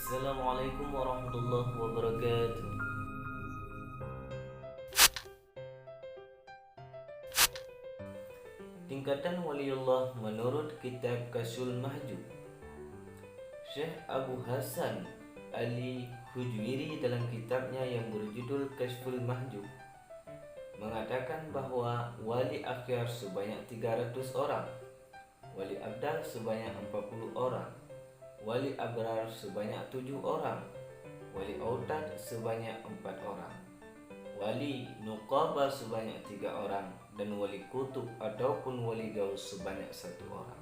Assalamualaikum warahmatullahi wabarakatuh. Tingkatan waliullah menurut kitab Kasyful Mahjub. Syekh Abu Hasan Ali Hujwiri dalam kitabnya yang berjudul Kasyful Mahjub mengatakan bahwa wali akhir sebanyak 300 orang, wali abdal sebanyak 40 orang, wali abrar sebanyak 7 orang, wali autad sebanyak 4 orang, wali nuqabah sebanyak 3 orang, dan wali kutub ataupun wali gaus sebanyak 1 orang.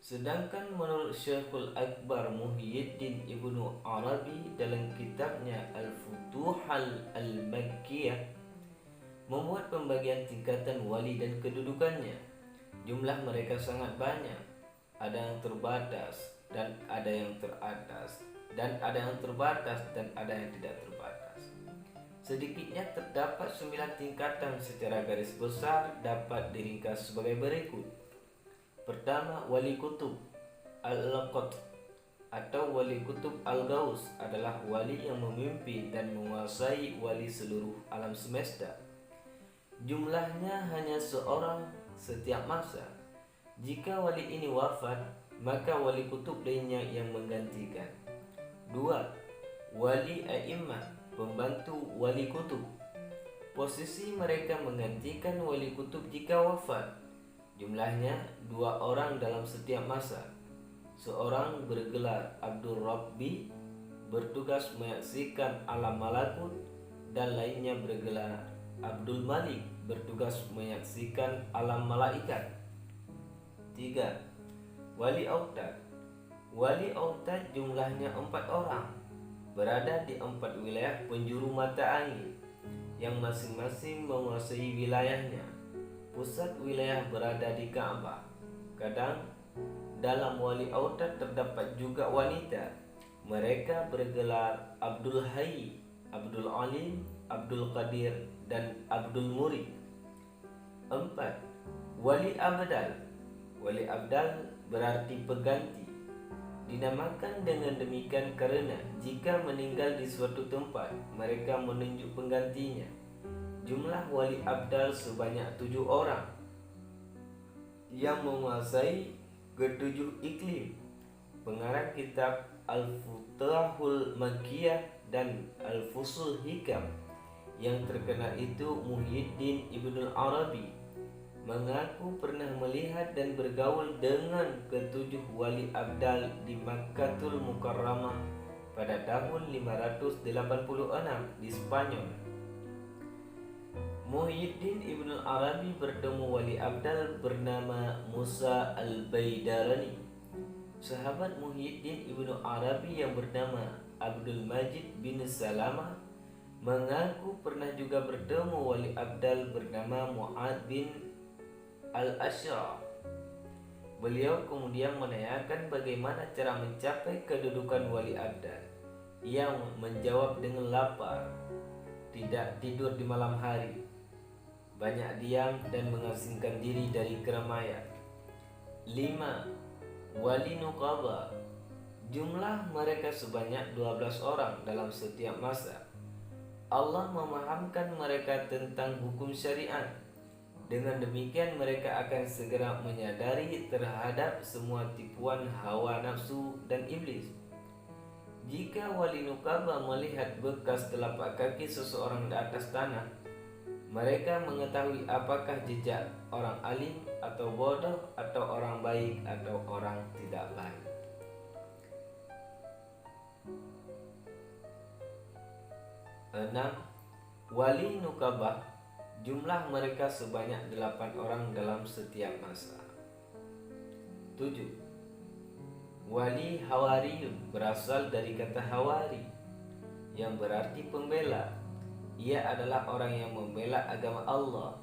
Sedangkan menurut Syekhul Akbar Muhyiddin Ibnu Arabi dalam kitabnya Al-Futuhal Al-Makkiyah memuat pembagian tingkatan wali dan kedudukannya. Jumlah mereka sangat banyak. Ada yang terbatas dan ada yang teratas, dan ada yang terbatas dan ada yang tidak terbatas. Sedikitnya terdapat 9 tingkatan secara garis besar dapat diringkas sebagai berikut. Pertama, wali kutub al-laqat atau wali kutub al-gaus adalah wali yang memimpin dan menguasai wali seluruh alam semesta. Jumlahnya hanya seorang setiap masa. Jika wali ini wafat, maka wali kutub lainnya yang menggantikan. 2. Wali a'immah, pembantu wali kutub. Posisi mereka menggantikan wali kutub jika wafat. Jumlahnya 2 orang dalam setiap masa. Seorang bergelar Abdul Rabbi, bertugas menyaksikan alam malakut, dan lainnya bergelar Abdul Malik, bertugas menyaksikan alam malaikat. 3. Wali autad. Wali autad jumlahnya 4 orang, berada di 4 wilayah penjuru mata angin yang masing-masing menguasai wilayahnya. Pusat wilayah berada di Ka'bah. Kadang dalam wali autad terdapat juga wanita. Mereka bergelar Abdul Hayy, Abdul Alim, Abdul Qadir, dan Abdul Murid. 4. Wali abdal. Wali abdal berarti pengganti. Dinamakan dengan demikian karena jika meninggal di suatu tempat, mereka menunjuk penggantinya. Jumlah wali abdal sebanyak 7 orang yang menguasai ketujuh iklim. Pengarang kitab Al-Futuhul Makkiyah dan Al-Fusul Hikam yang terkenal itu Muhyiddin Ibnu Arabi mengaku pernah melihat dan bergaul dengan ketujuh wali abdal di Makkatul Mukarramah pada tahun 586 di Spanyol. Muhyiddin Ibnu Arabi bertemu wali abdal bernama Musa Al-Baidarani. Sahabat Muhyiddin Ibnu Arabi yang bernama Abdul Majid bin Salamah mengaku pernah juga bertemu wali abdal bernama Mu'ad bin Al-Ashraf. Beliau kemudian menanyakan bagaimana cara mencapai kedudukan wali abdal. Ia menjawab dengan lapar, tidak tidur di malam hari, banyak diam dan mengasingkan diri dari keramaian. 5. Wali nuqabah. Jumlah mereka sebanyak 12 orang dalam setiap masa. Allah memahamkan mereka tentang hukum syariat. Dengan demikian mereka akan segera menyadari terhadap semua tipuan hawa nafsu dan iblis. Jika wali nuqabah melihat bekas telapak kaki seseorang di atas tanah, mereka mengetahui apakah jejak orang alim atau bodoh, atau orang baik atau orang tidak baik. 6. Wali nuqabah. Jumlah mereka sebanyak 8 orang dalam setiap masa. 7. Wali hawariyun berasal dari kata hawari yang berarti pembela. Ia adalah orang yang membela agama Allah,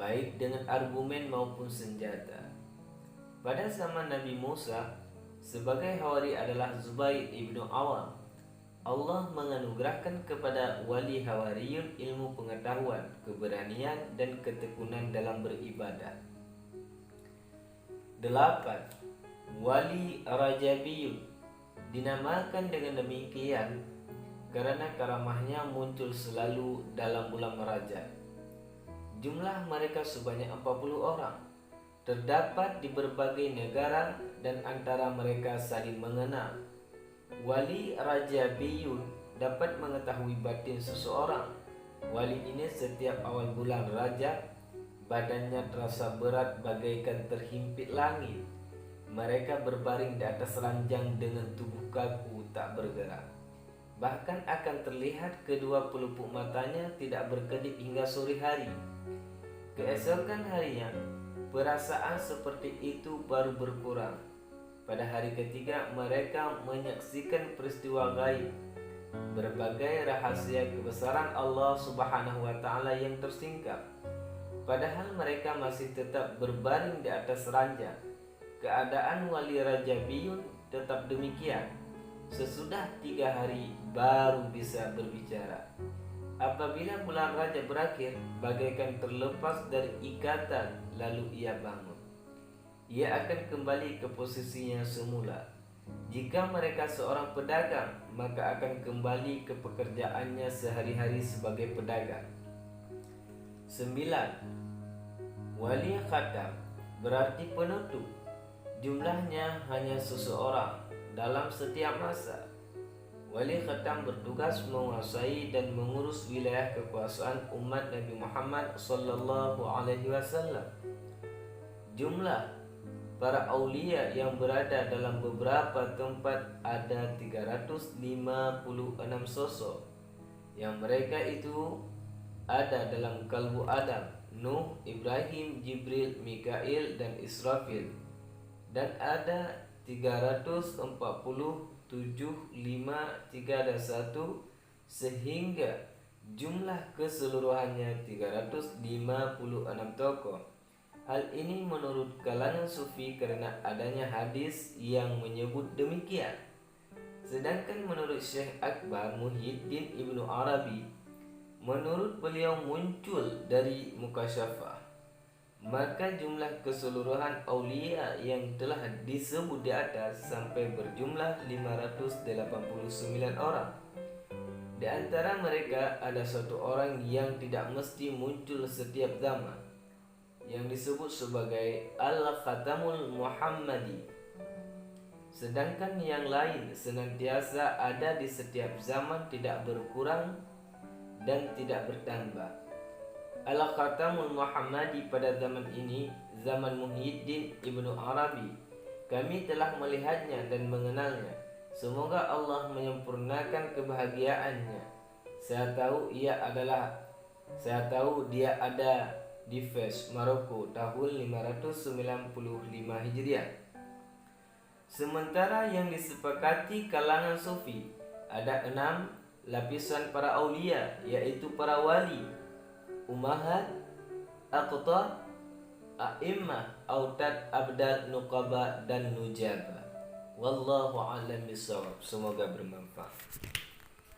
baik dengan argumen maupun senjata. Pada zaman Nabi Musa, sebagai hawari adalah Zubair ibnu Awam. Allah menganugerahkan kepada wali hawariyun ilmu pengetahuan, keberanian, dan ketekunan dalam beribadah. 8. Wali Rajabiyun. Dinamakan dengan demikian karena karamahnya muncul selalu dalam ulama raja. Jumlah mereka sebanyak 40 orang. Terdapat di berbagai negara dan antara mereka saling mengenal. Wali Raja Biyun dapat mengetahui batin seseorang. Wali ini setiap awal bulan Rajab, badannya terasa berat bagaikan terhimpit langit. Mereka berbaring di atas ranjang dengan tubuh kaku tak bergerak. Bahkan akan terlihat kedua pelupuk matanya tidak berkedip hingga sore hari. Keesokan harinya, perasaan seperti itu baru berkurang. Pada hari ketiga, mereka menyaksikan peristiwa gaib, berbagai rahasia kebesaran Allah Subhanahu wa Ta'ala yang tersingkap. Padahal mereka masih tetap berbaring di atas ranjang. Keadaan wali Raja Biyun tetap demikian. Sesudah 3 hari baru bisa berbicara. Apabila bulan Rajab berakhir, bagaikan terlepas dari ikatan, lalu ia bangun. Ia akan kembali ke posisinya semula. Jika mereka seorang pedagang, maka akan kembali ke pekerjaannya sehari-hari sebagai pedagang. 9. Wali Khatam berarti penutup. Jumlahnya hanya seseorang dalam setiap masa. Wali Khatam bertugas menguasai dan mengurus wilayah kekuasaan umat Nabi Muhammad sallallahu alaihi wasallam. Jumlah para aulia yang berada dalam beberapa tempat ada 356 sosok, yang mereka itu ada dalam kalbu Adam, Nuh, Ibrahim, Jibril, Mikail, dan Israfil. Dan ada 340, 7, 5, 3, dan 1, sehingga jumlah keseluruhannya 356 tokoh. Hal ini menurut kalangan sufi karena adanya hadis yang menyebut demikian. Sedangkan menurut Syekh Akbar Muhyiddin Ibnu Arabi, menurut beliau muncul dari mukasyafah, maka jumlah keseluruhan aulia yang telah disebut di atas sampai berjumlah 589 orang. Di antara mereka ada satu orang yang tidak mesti muncul setiap zaman, yang disebut sebagai Al-Khatamul Muhammadi. Sedangkan yang lain senantiasa ada di setiap zaman, tidak berkurang dan tidak bertambah. Al-Khatamul Muhammadi pada zaman ini, zaman Muhyiddin Ibnu Arabi, kami telah melihatnya dan mengenalnya. Semoga Allah menyempurnakan kebahagiaannya. Saya tahu dia ada di Fes, Maroko tahun 595 Hijriah. Sementara yang disepakati kalangan sufi, ada 6 lapisan para aulia, yaitu para wali, umahat, aqtab, a'immah, autad, abdal, nuqaba, dan nujaba. Wallahu a'lam bishawab. Semoga bermanfaat.